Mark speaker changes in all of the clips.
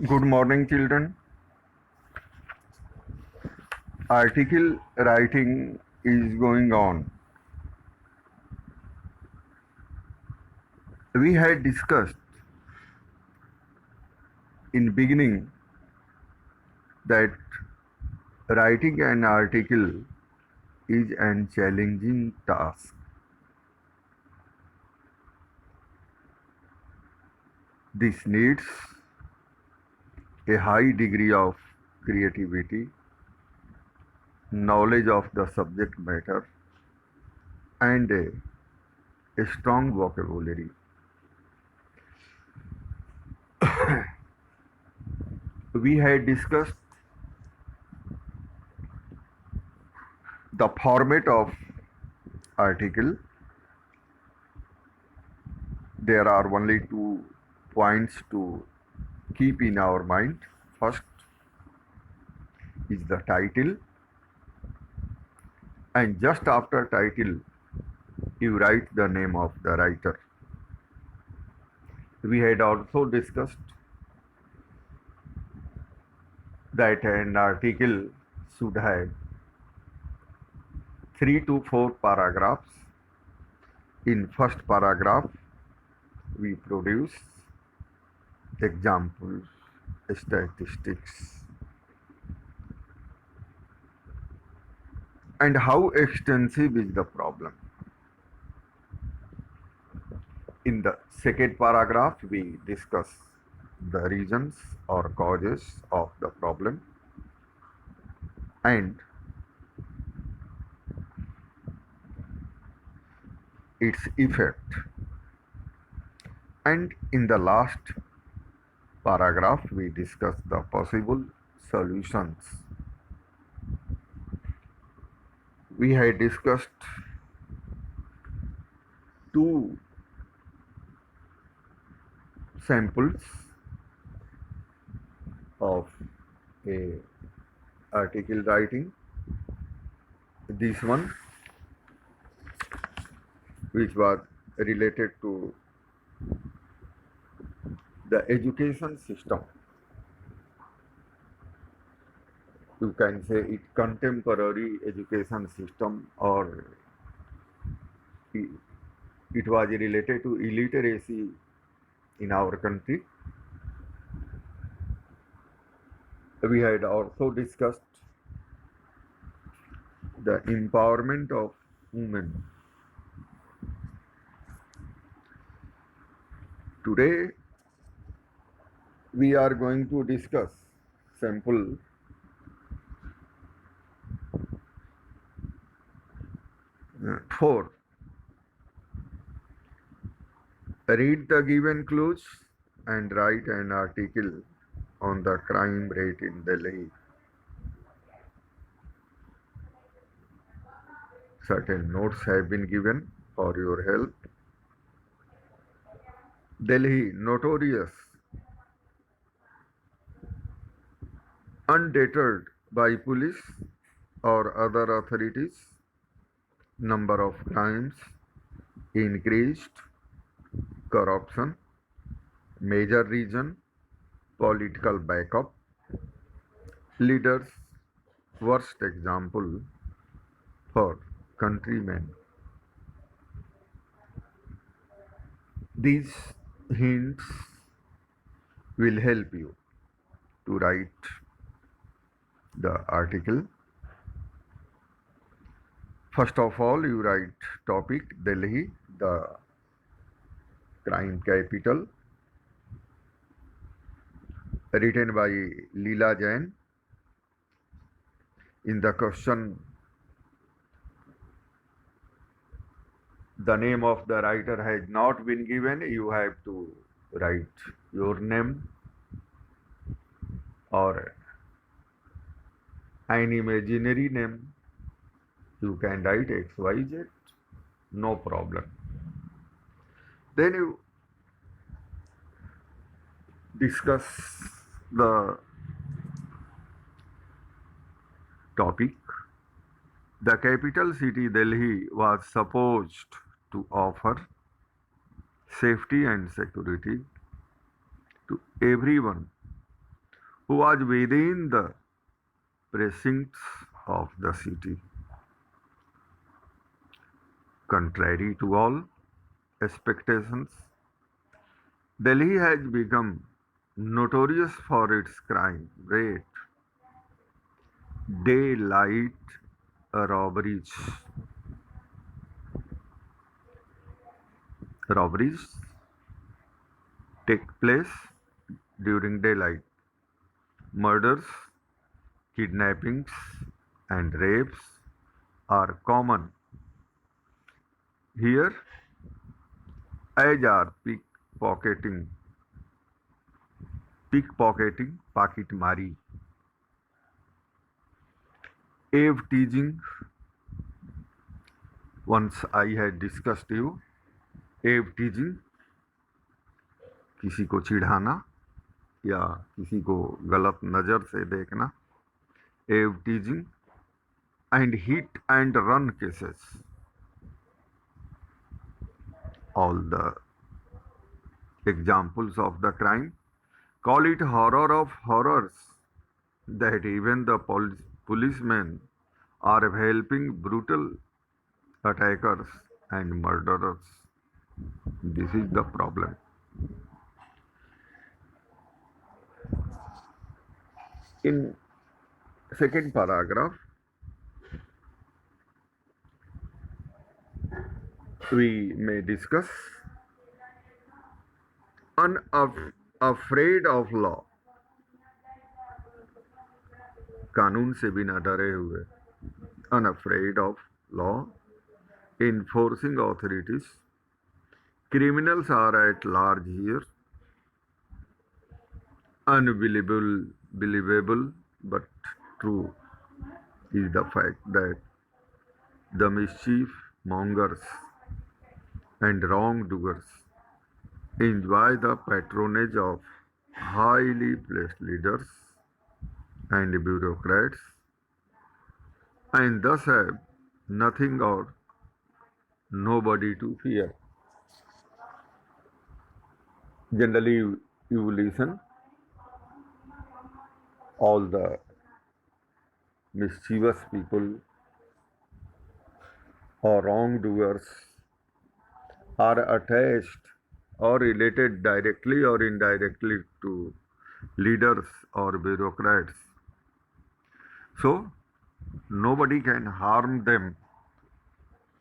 Speaker 1: Good morning, children. Article writing is going on. We had discussed in beginning that writing an article is an challenging task. This needs a high degree of creativity, knowledge of the subject matter, and a strong vocabulary. We had discussed the format of article. There are only two points to keep in our mind. First is the title, and just after title, you write the name of the writer. We had also discussed that an article should have 3 to 4 paragraphs. In first paragraph, we produce examples, statistics, and how extensive is the problem. In the second paragraph, we discuss the reasons or causes of the problem and its effect. And in the last paragraph, we discuss the possible solutions. We had discussed two samples of a article writing. This one, which was related to the education system. You can say it contemporary education system, or it was related to illiteracy in our country. We had also discussed the empowerment of women. Today, we are going to discuss sample 4. Read the given clues and write an article on the crime rate in Delhi. Certain notes have been given for your help. Delhi, notorious, undeterred by police or other authorities, number of crimes increased, corruption, major reason, political backup, leaders, worst example for countrymen. These hints will help you to write the article. First of all, you write topic Delhi, the crime capital, written by Leela Jain. In the question, the name of the writer has not been given. You have to write your name or an imaginary name. You can write XYZ, no problem. Then you discuss the topic. The capital city Delhi was supposed to offer safety and security to everyone who was within the precincts of the city. Contrary to all expectations, Delhi has become notorious for its crime rate, daylight robberies. Robberies take place during daylight. Murders, kidnappings, and rapes are common here, as are pickpocketing, pocketmari, ave teasing. Once I had discussed you, ave teasing, किसी को चिढ़ाना या किसी को गलत नज़र से देखना, एव टीजिंग and hit and run cases. All the examples of the crime call it horror of horrors that even the policemen are helping brutal attackers and murderers. This is the problem. In second paragraph, we may discuss unafraid of law. कानून से बिना डरे हुए. Unafraid of law. Enforcing authorities. Criminals are at large here. Unbelievable but true is the fact that the mischief mongers and wrongdoers enjoy the patronage of highly placed leaders and bureaucrats and thus have nothing or nobody to fear. Generally, you listen, all the mischievous people or wrongdoers are attached or related directly or indirectly to leaders or bureaucrats. So, nobody can harm them.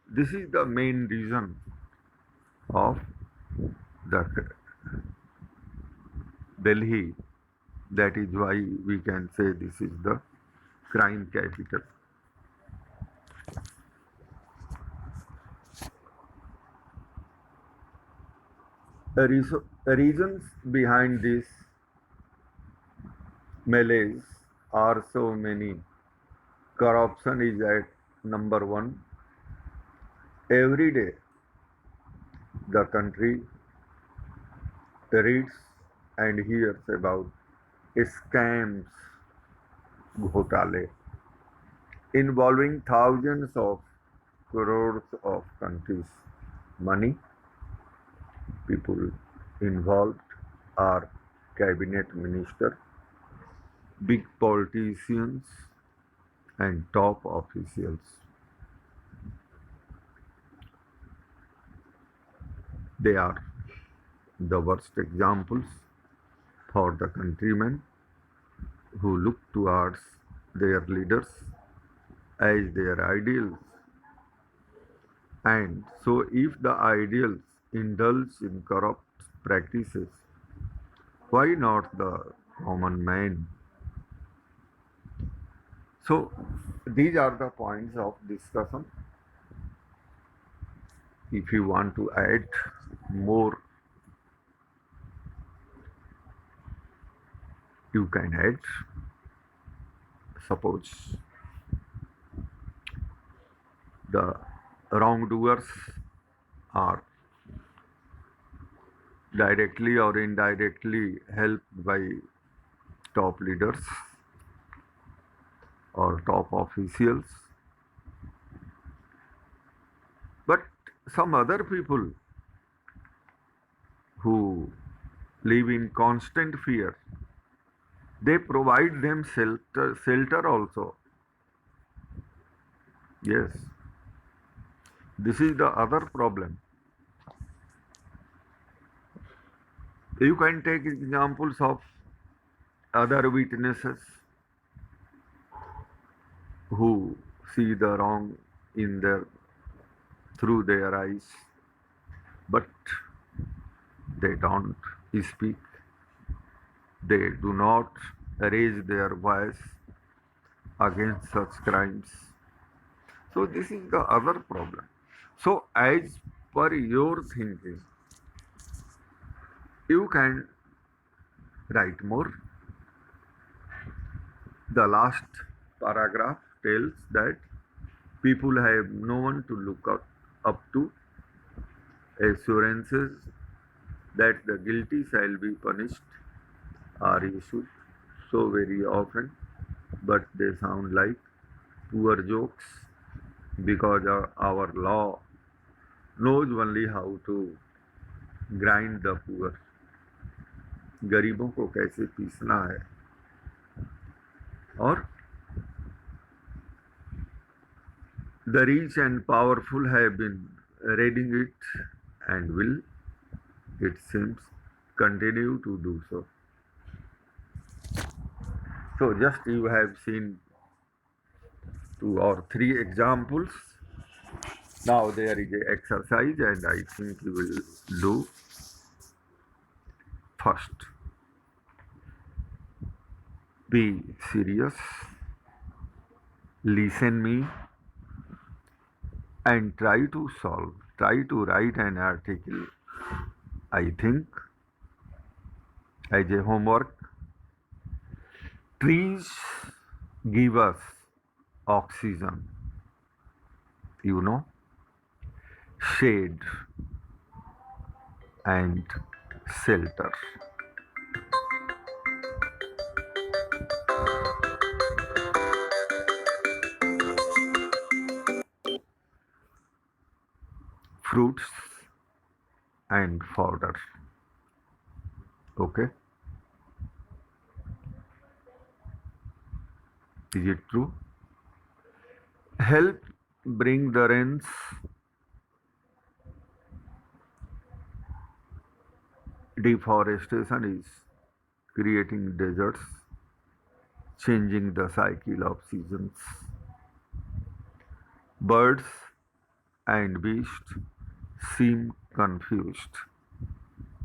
Speaker 1: This is the main reason of the Delhi. That is why we can say this is the crime capital. The reasons behind this malaise are so many. Corruption is at number one. Every day, the country reads and hears about scams, ghotale, involving thousands of crores of countries' money. People involved are cabinet ministers, big politicians, and top officials. They are the worst examples for the countrymen who look towards their leaders as their ideals. And so, if the ideals indulge in corrupt practices, why not the common man? So, these are the points of discussion. If you want to add more, you can add. Suppose the wrongdoers are directly or indirectly helped by top leaders or top officials. But some other people who live in constant fear, They provide them shelter also. Yes, this is the other problem. You can take examples of other witnesses who see the wrong in their through their eyes, but they don't speak. They do not raise their voice against such crimes. So this is the other problem. So as per your thinking, you can write more. The last paragraph tells that people have no one to look up to, assurances that the guilty shall be punished are issued so very often, but they sound like poor jokes because our law knows only how to grind the poor. गरीबों को कैसे पीसना है और the rich and powerful have been reading it and will, it seems, continue to do so. So just you have seen 2 or 3 examples. Now there is an exercise and I think you will do. First, be serious, listen me and try to write an article. I think as a homework, trees give us oxygen, you know, shade and shelter. Fruits and fodder. Okay, is it true? Help bring the rains. Deforestation is creating deserts, changing the cycle of seasons. Birds and beasts seem confused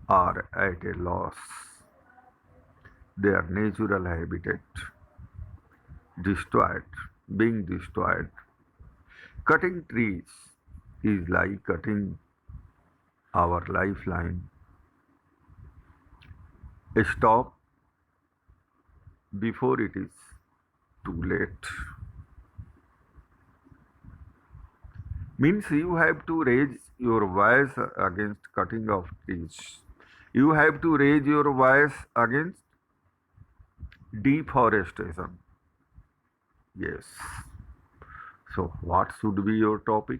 Speaker 1: or at a loss. Their natural habitat destroyed, being destroyed. Cutting trees is like cutting our lifeline. Stop before it is too late. Means you have to raise your voice against cutting of trees. You have to raise your voice against deforestation. Yes. So, what should be your topic?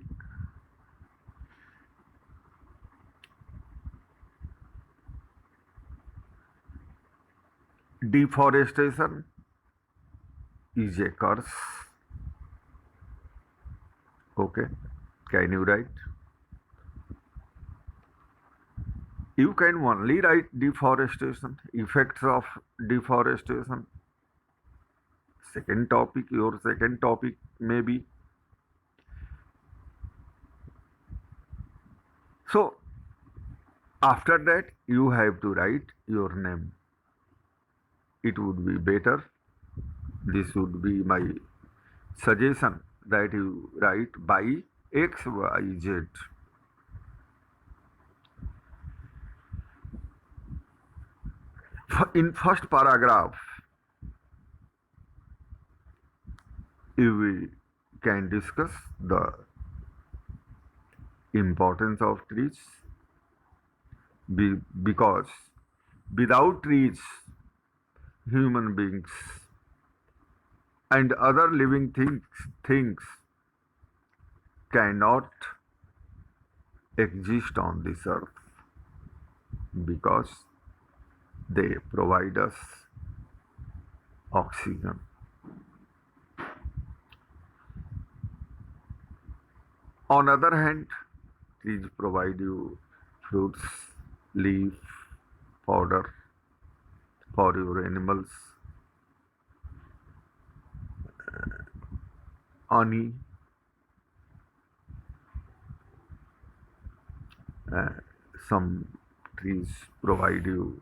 Speaker 1: Deforestation is a curse. Okay. Can you write? You can only write deforestation, effects of deforestation. Second topic, your second topic may be. So, after that, you have to write your name. It would be better. This would be my suggestion that you write by XYZ. In first paragraph, we can discuss the importance of trees because without trees, human beings and other living things cannot exist on this earth because they provide us oxygen. On other hand, trees provide you fruits, leaf, fodder for your animals, honey, uh, some trees provide you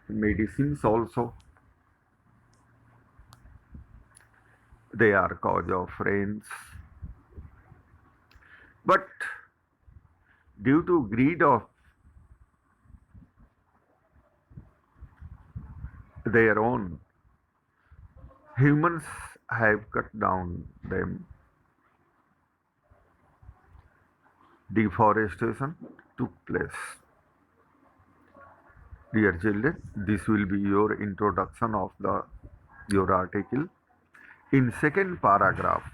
Speaker 1: medicines also. They are cause of rains. But due to greed of their own, humans have cut down them. Deforestation took place. Dear children, this will be your introduction of the your article. In second paragraph,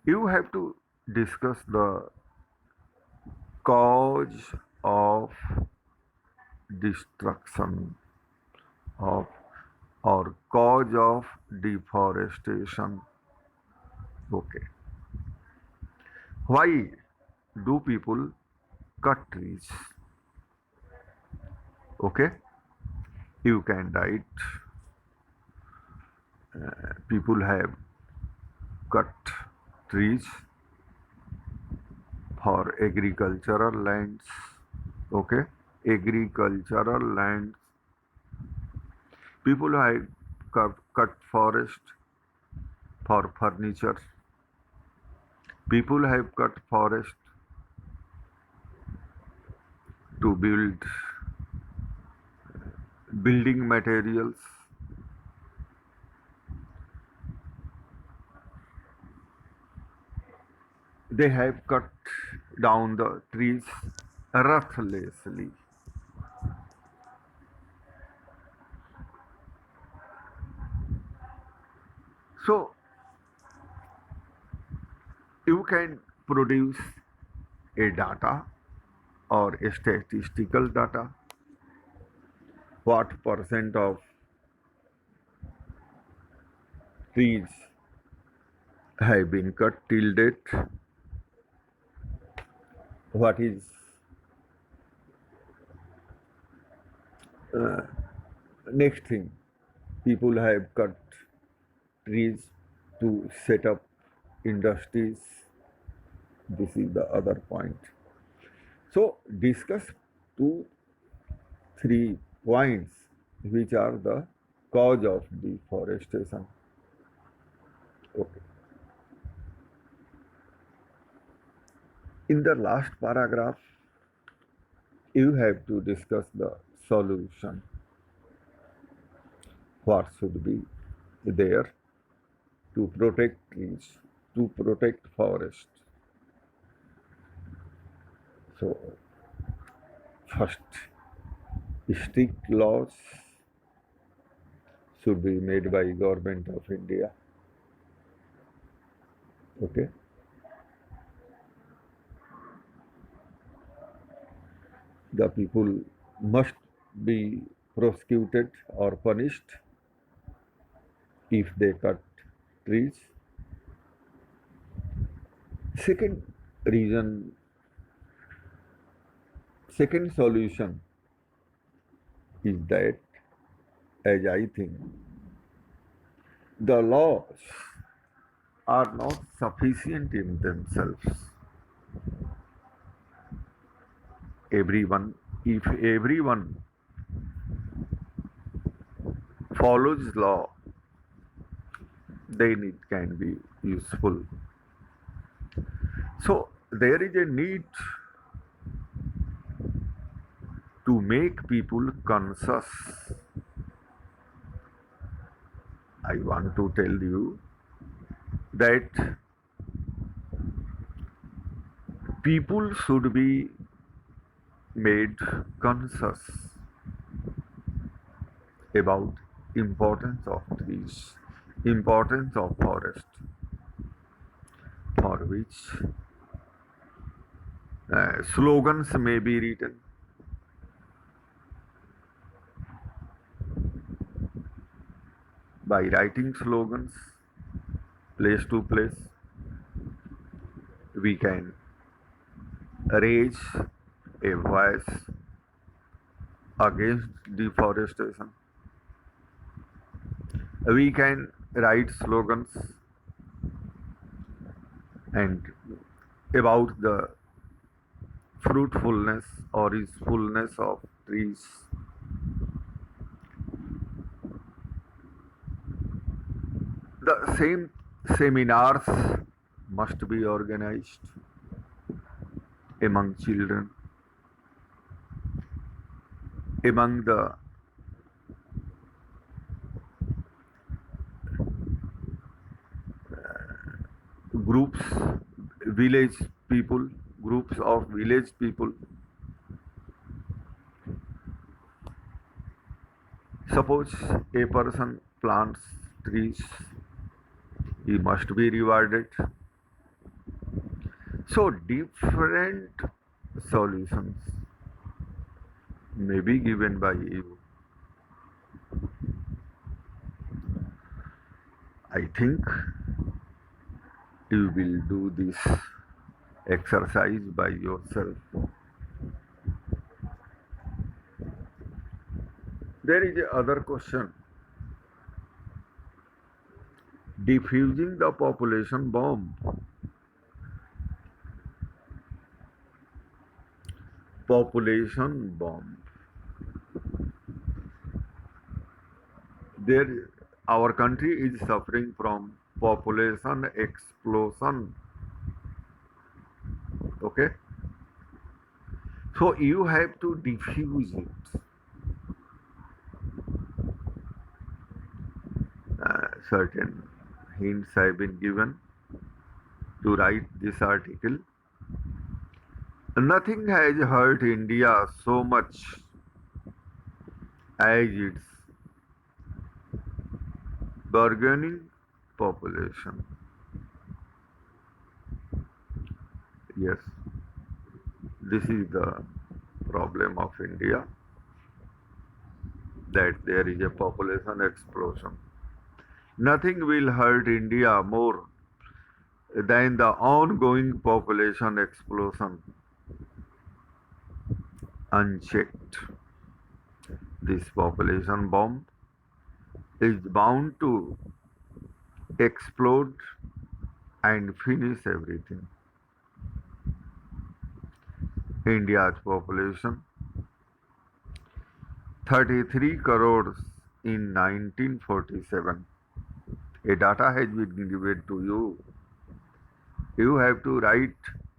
Speaker 1: you have to discuss the cause of destruction of or cause of deforestation. Okay. Why do people cut trees? Okay. You can write. People have cut trees for agricultural lands. Okay. Agricultural lands. People have cut forest for furniture. People have cut forest to build building materials. They have cut down the trees ruthlessly. So you can produce a data or a statistical data. What percent of trees have been cut till date? What is next thing? People have cut trees to set up industries. This is the other point. So discuss two, three points which are the cause of deforestation. Okay. In the last paragraph, you have to discuss the solution. What should be there to protect trees, to protect forest. So, first, strict laws should be made by government of India. Okay. The people must be prosecuted or punished if they cut trees. Second reason, second solution is that, as I think, the laws are not sufficient in themselves. Everyone, if everyone follows law, then it can be useful. So there is a need to make people conscious. I want to tell you that people should be made conscious about importance of trees, importance of forest, for which slogans may be written, by writing slogans place to place. We can raise a voice against deforestation. We can write slogans and about the fruitfulness or usefulness of trees. The same seminars must be organized among children, among the groups, village people, groups of village people. Suppose a person plants trees, he must be rewarded. So different solutions may be given by you. I think you will do this exercise by yourself. There is a other question. Diffusing the population bomb. Population bomb. There, our country is suffering from population explosion. Okay? So you have to diffuse it. Certain hints have been given to write this article. Nothing has hurt India so much as its burgeoning population. Yes, this is the problem of India, that there is a population explosion. Nothing will hurt India more than the ongoing population explosion unchecked. This population bomb is bound to explode and finish everything. India's population 33 crores in 1947. A data has been given to you. You have to write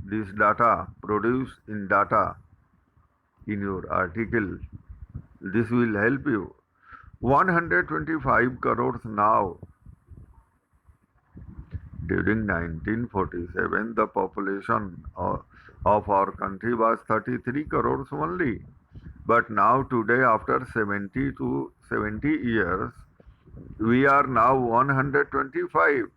Speaker 1: this data, produce in data in your article. This will help you. 125 crores now. During 1947, the population of our country was 33 crores only. But now today, after 70 years, we are now 125,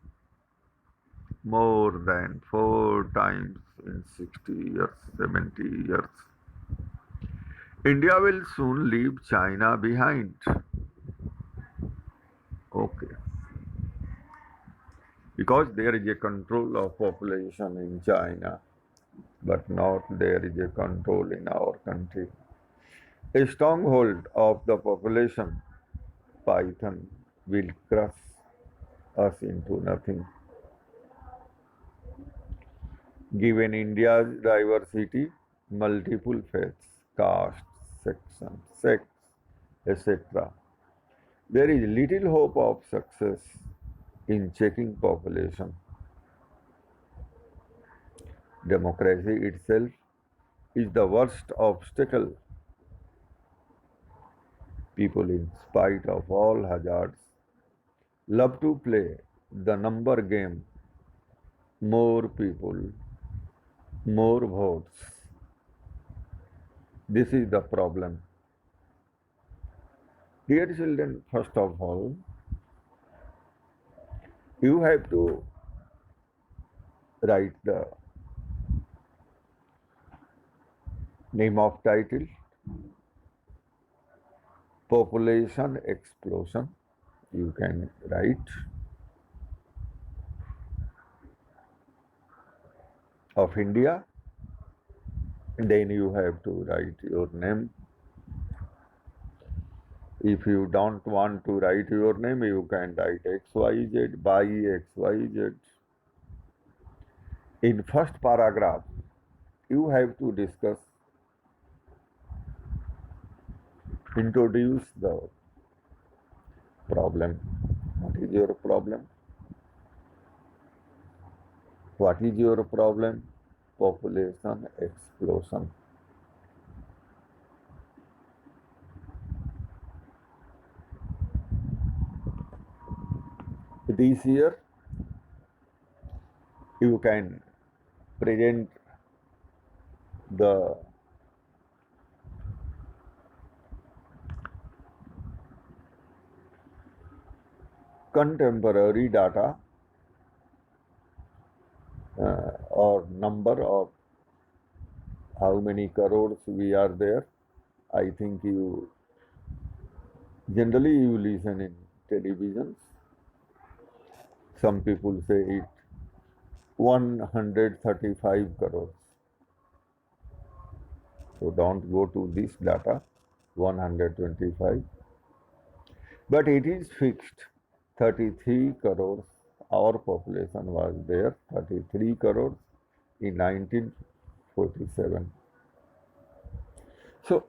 Speaker 1: more than 4 times in 60 years, 70 years. India will soon leave China behind. Okay. Because there is a control of population in China, but not there is a control in our country. A stronghold of the population, Python, will crush us into nothing. Given India's diversity, multiple faiths, castes, sections, sects, etc., there is little hope of success in checking population. Democracy itself is the worst obstacle. People, in spite of all hazards, love to play the number game. More people, more votes. This is the problem. Dear children, first of all, you have to write the name of title, Population Explosion. you can write of India, then you have to write your name. If you don't want to write your name, you can write XYZ, by XYZ. In first paragraph, you have to discuss, introduce the problem. What is your problem? What is your problem? Population explosion. This year, you can present the contemporary data or number of how many crores we are there. I think you generally you listen in televisions. Some people say it 135 crores. So don't go to this data 125. But it is fixed 33 crores. Our population was there 33 crores in 1947. So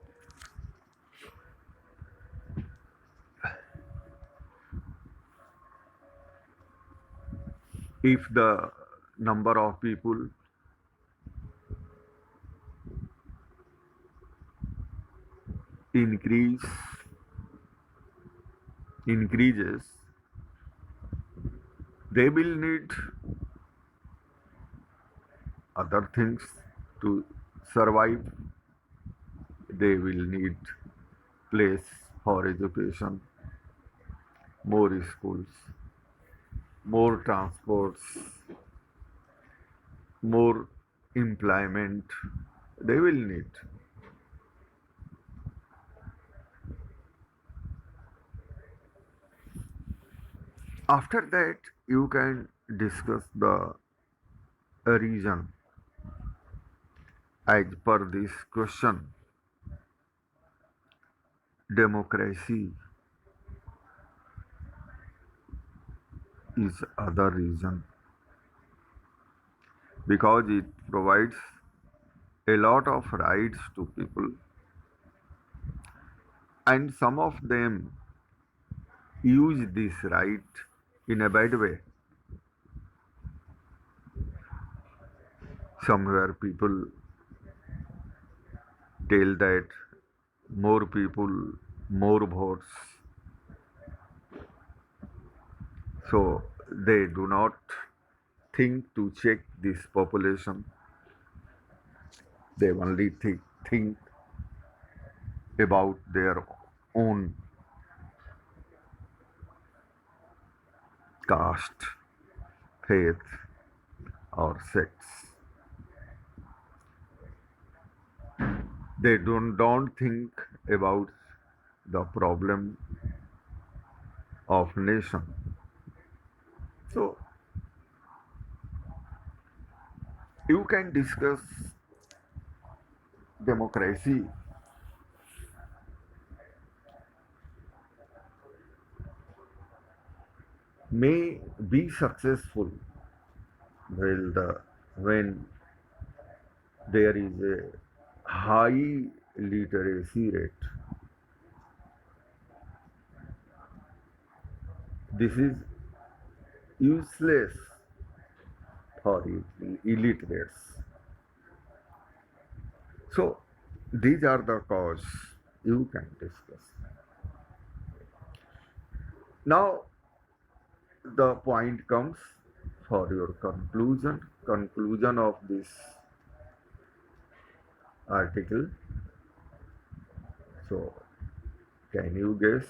Speaker 1: if the number of people increases, they will need other things to survive. They will need place for education, more schools, more transports, more employment. They will need. After that, you can discuss the reason as per this question. Democracy is other reason because it provides a lot of rights to people, and some of them use this right in a bad way. Somewhere people tell that more people, more votes. So they do not think to check this population. They only think about their own caste, faith, or sex. They don't think about the problem of nation. So you can discuss democracy may be successful when there is a high literacy rate. This is useless for illiterates. So these are the cause you can discuss. Now the point comes for your conclusion of this article. So can you guess?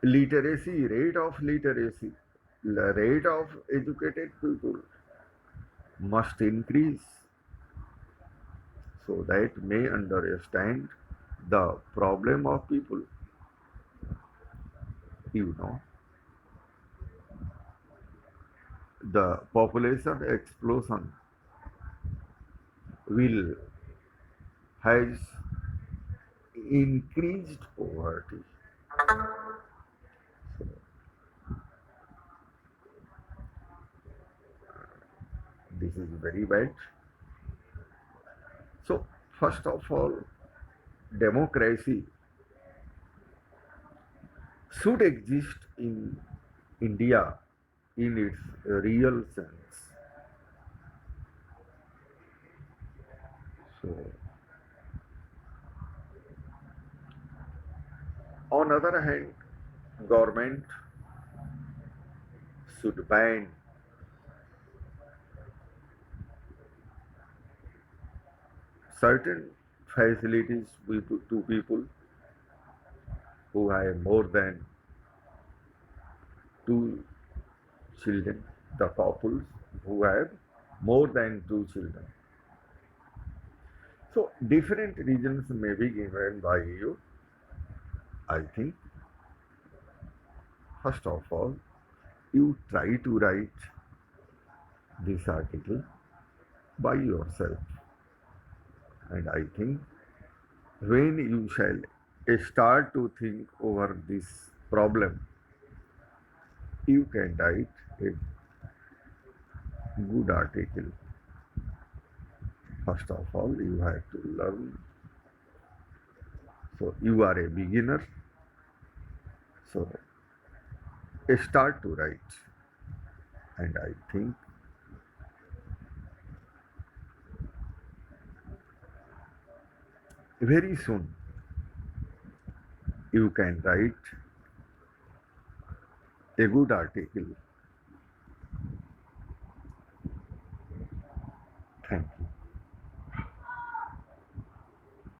Speaker 1: Literacy, the rate of educated people must increase so that may understand The problem of people, you know, the population explosion will has increased poverty. So this is very bad. So first of all, democracy should exist in India in its real sense. So on other hand, government should ban certain facilities to people who have more than two children, the couples who have more than two children. So different reasons may be given by you. I think first of all, you try to write this article by yourself. And I think when you shall start to think over this problem, you can write a good article. First of all, you have to learn. So you are a beginner. So start to write. And I think very soon you can write a good article. Thank you.